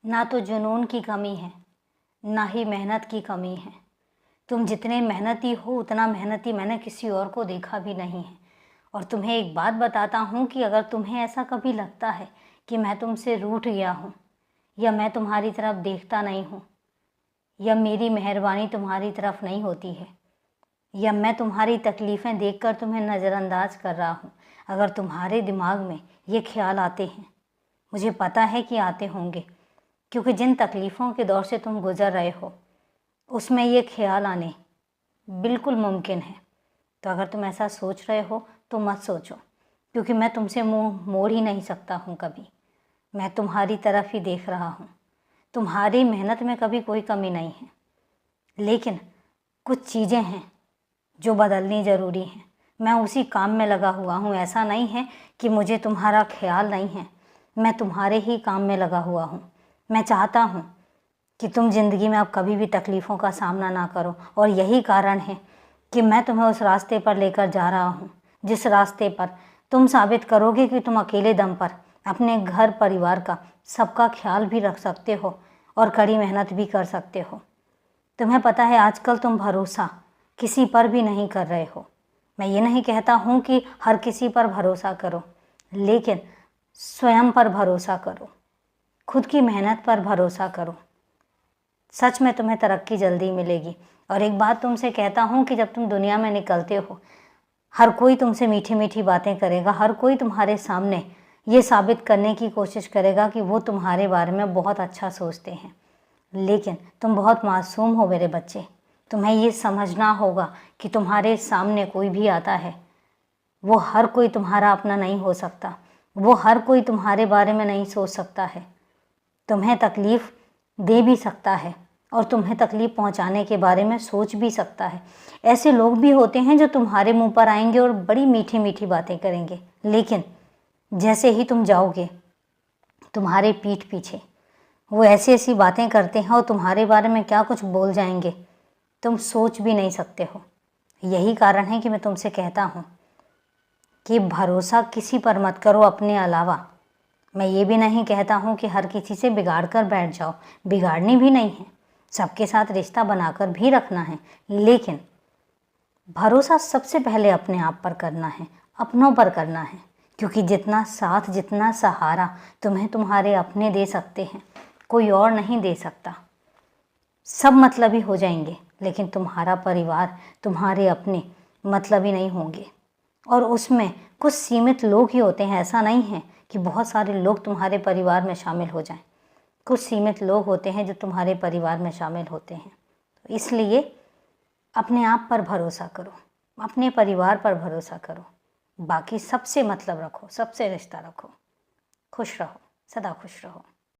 ना तो जुनून की कमी है, ना ही मेहनत की कमी है। तुम जितने मेहनती हो उतना मेहनती मैंने किसी और को देखा भी नहीं है। और तुम्हें एक बात बताता हूँ कि अगर तुम्हें ऐसा कभी लगता है कि मैं तुमसे रूठ गया हूँ, या मैं तुम्हारी तरफ देखता नहीं हूँ, या मेरी मेहरबानी तुम्हारी तरफ नहीं होती है, या मैं तुम्हारी तकलीफ़ें देखकर तुम्हें नज़रअंदाज कर रहा हूँ, अगर तुम्हारे दिमाग में ये ख्याल आते हैं, मुझे पता है कि आते होंगे, क्योंकि जिन तकलीफ़ों के दौर से तुम गुज़र रहे हो उसमें ये ख्याल आने बिल्कुल मुमकिन है। तो अगर तुम ऐसा सोच रहे हो तो मत सोचो, क्योंकि मैं तुमसे मुंह मोड़ ही नहीं सकता हूँ कभी। मैं तुम्हारी तरफ ही देख रहा हूँ। तुम्हारी मेहनत में कभी कोई कमी नहीं है, लेकिन कुछ चीज़ें हैं जो बदलनी ज़रूरी हैं। मैं उसी काम में लगा हुआ हूँ। ऐसा नहीं है कि मुझे तुम्हारा ख्याल नहीं है, मैं तुम्हारे ही काम में लगा हुआ हूँ। मैं चाहता हूँ कि तुम ज़िंदगी में अब कभी भी तकलीफ़ों का सामना ना करो, और यही कारण है कि मैं तुम्हें उस रास्ते पर लेकर जा रहा हूँ जिस रास्ते पर तुम साबित करोगे कि तुम अकेले दम पर अपने घर परिवार का सबका ख्याल भी रख सकते हो और कड़ी मेहनत भी कर सकते हो। तुम्हें पता है आजकल तुम भरोसा किसी पर भी नहीं कर रहे हो। मैं ये नहीं कहता हूँ कि हर किसी पर भरोसा करो, लेकिन स्वयं पर भरोसा करो, खुद की मेहनत पर भरोसा करो। सच में तुम्हें तरक्की जल्दी मिलेगी। और एक बात तुमसे कहता हूँ कि जब तुम दुनिया में निकलते हो, हर कोई तुमसे मीठी मीठी बातें करेगा, हर कोई तुम्हारे सामने ये साबित करने की कोशिश करेगा कि वो तुम्हारे बारे में बहुत अच्छा सोचते हैं, लेकिन तुम बहुत मासूम हो मेरे बच्चे। तुम्हें ये समझना होगा कि तुम्हारे सामने कोई भी आता है, वो हर कोई तुम्हारा अपना नहीं हो सकता, वो हर कोई तुम्हारे बारे में नहीं सोच सकता है। तुम्हें तकलीफ़ दे भी सकता है और तुम्हें तकलीफ़ पहुंचाने के बारे में सोच भी सकता है। ऐसे लोग भी होते हैं जो तुम्हारे मुंह पर आएंगे और बड़ी मीठी मीठी बातें करेंगे, लेकिन जैसे ही तुम जाओगे तुम्हारे पीठ पीछे वो ऐसी ऐसी बातें करते हैं और तुम्हारे बारे में क्या कुछ बोल जाएंगे तुम सोच भी नहीं सकते हो। यही कारण है कि मैं तुमसे कहता हूँ कि भरोसा किसी पर मत करो अपने अलावा। मैं ये भी नहीं कहता हूँ कि हर किसी से बिगाड़ कर बैठ जाओ, बिगाड़नी भी नहीं है, सबके साथ रिश्ता बनाकर भी रखना है, लेकिन भरोसा सबसे पहले अपने आप पर करना है, अपनों पर करना है। क्योंकि जितना साथ, जितना सहारा तुम्हें तुम्हारे अपने दे सकते हैं, कोई और नहीं दे सकता। सब मतलबी हो जाएंगे, लेकिन तुम्हारा परिवार, तुम्हारे अपने मतलबी नहीं होंगे। और उसमें कुछ सीमित लोग ही होते हैं, ऐसा नहीं है कि बहुत सारे लोग तुम्हारे परिवार में शामिल हो जाएं। कुछ सीमित लोग होते हैं जो तुम्हारे परिवार में शामिल होते हैं। तो इसलिए अपने आप पर भरोसा करो, अपने परिवार पर भरोसा करो, बाकी सबसे मतलब रखो, सबसे रिश्ता रखो। खुश रहो, सदा खुश रहो।